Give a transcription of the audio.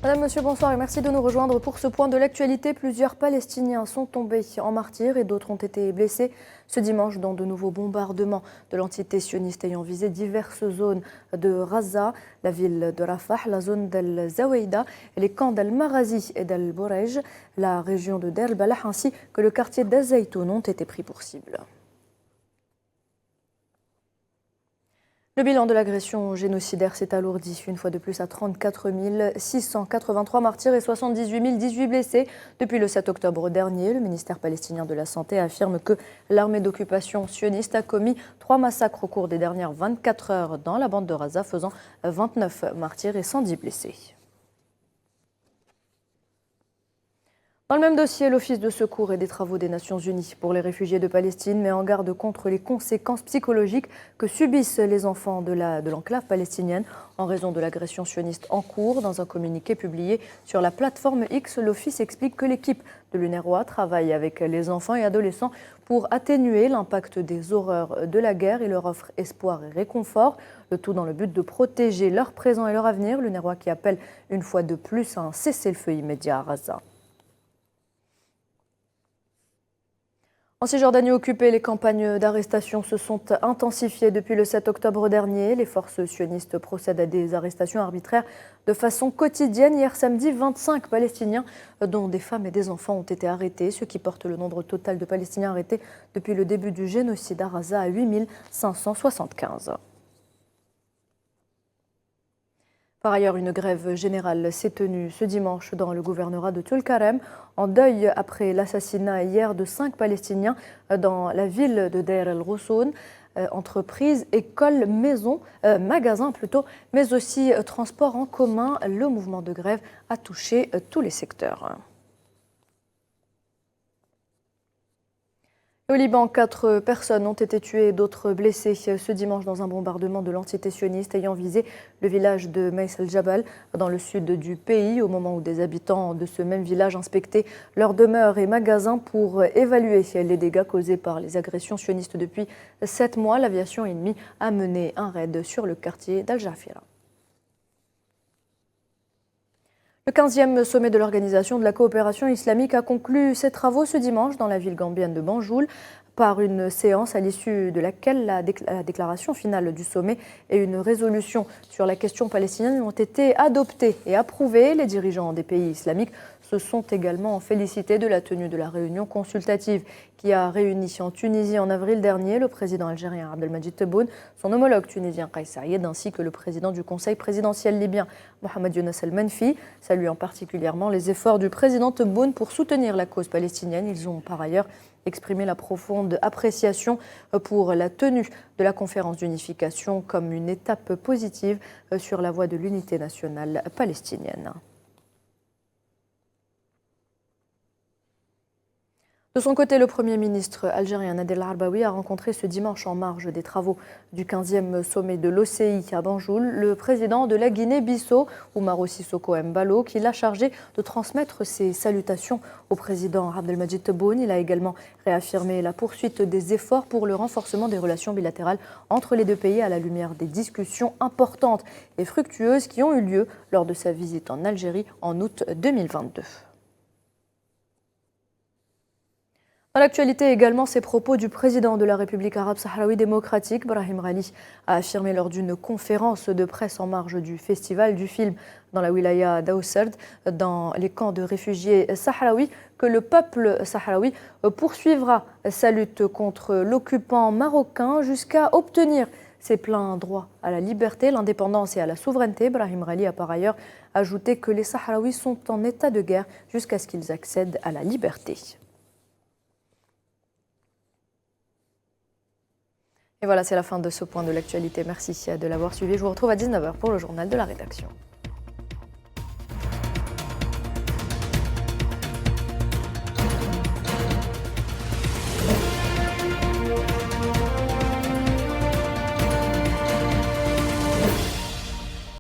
Madame, monsieur, bonsoir et merci de nous rejoindre pour ce point de l'actualité. Plusieurs Palestiniens sont tombés en martyrs et d'autres ont été blessés ce dimanche dans de nouveaux bombardements de l'entité sioniste ayant visé diverses zones de Raza, la ville de Rafah, la zone d'Al Zaweida, les camps d'Al Marazi et d'Al Borej, la région de Der Balah ainsi que le quartier d'Azaytoun ont été pris pour cible. Le bilan de l'agression génocidaire s'est alourdi une fois de plus à 34 683 martyrs et 78 018 blessés depuis le 7 octobre dernier. Le ministère palestinien de la Santé affirme que l'armée d'occupation sioniste a commis 3 massacres au cours des dernières 24 heures dans la bande de Raza, faisant 29 martyrs et 110 blessés. Dans le même dossier, l'Office de secours et des travaux des Nations Unies pour les réfugiés de Palestine met en garde contre les conséquences psychologiques que subissent les enfants de l'enclave palestinienne en raison de l'agression sioniste en cours. Dans un communiqué publié sur la plateforme X, l'Office explique que l'équipe de l'UNRWA travaille avec les enfants et adolescents pour atténuer l'impact des horreurs de la guerre et leur offre espoir et réconfort, le tout dans le but de protéger leur présent et leur avenir. L'UNRWA qui appelle une fois de plus à un cessez-le-feu immédiat à Raza. En Cisjordanie occupée, les campagnes d'arrestation se sont intensifiées depuis le 7 octobre dernier. Les forces sionistes procèdent à des arrestations arbitraires de façon quotidienne. Hier samedi, 25 Palestiniens, dont des femmes et des enfants, ont été arrêtés, ce qui porte le nombre total de Palestiniens arrêtés depuis le début du génocide à Raza à 8 575. Par ailleurs, une grève générale s'est tenue ce dimanche dans le gouvernorat de Tulkarem, en deuil après l'assassinat hier de 5 Palestiniens dans la ville de Deir el-Ghussoun. Entreprises, écoles, maisons, magasins plutôt, mais aussi transports en commun. Le mouvement de grève a touché tous les secteurs. Au Liban, 4 personnes ont été tuées et d'autres blessées ce dimanche dans un bombardement de l'entité sioniste ayant visé le village de Meis el-Jabal dans le sud du pays, au moment où des habitants de ce même village inspectaient leurs demeures et magasins pour évaluer les dégâts causés par les agressions sionistes. Depuis 7 mois, l'aviation ennemie a mené un raid sur le quartier d'Al-Jafira. Le 15e sommet de l'Organisation de la coopération islamique a conclu ses travaux ce dimanche dans la ville gambienne de Banjul par une séance à l'issue de laquelle la déclaration finale du sommet et une résolution sur la question palestinienne ont été adoptées et approuvées. Les dirigeants des pays islamiques se sont également félicités de la tenue de la réunion consultative qui a réuni en Tunisie en avril dernier le président algérien Abdelmadjid Tebboune, son homologue tunisien Kais Saïed ainsi que le président du Conseil présidentiel libyen Mohamed Younes El-Menfi, saluant particulièrement les efforts du président Tebboune pour soutenir la cause palestinienne. Ils ont par ailleurs exprimé la profonde appréciation pour la tenue de la conférence d'unification comme une étape positive sur la voie de l'unité nationale palestinienne. De son côté, le Premier ministre algérien Nadel Arbaoui a rencontré ce dimanche en marge des travaux du 15e sommet de l'OCI à Banjul le président de la Guinée-Bissau, Umaro Sissoko Embalo, qui l'a chargé de transmettre ses salutations au président Abdelmadjid Tebboune. Il a également réaffirmé la poursuite des efforts pour le renforcement des relations bilatérales entre les deux pays à la lumière des discussions importantes et fructueuses qui ont eu lieu lors de sa visite en Algérie en août 2022. Dans l'actualité également, ces propos du président de la République arabe sahraoui démocratique, Brahim Ghali, a affirmé lors d'une conférence de presse en marge du festival du film dans la wilaya d'Aousserd, dans les camps de réfugiés sahraouis, que le peuple sahraoui poursuivra sa lutte contre l'occupant marocain jusqu'à obtenir ses pleins droits à la liberté, l'indépendance et à la souveraineté. Brahim Ghali a par ailleurs ajouté que les Sahraouis sont en état de guerre jusqu'à ce qu'ils accèdent à la liberté. Et voilà, c'est la fin de ce point de l'actualité. Merci de l'avoir suivi. Je vous retrouve à 19 h pour le journal de la rédaction.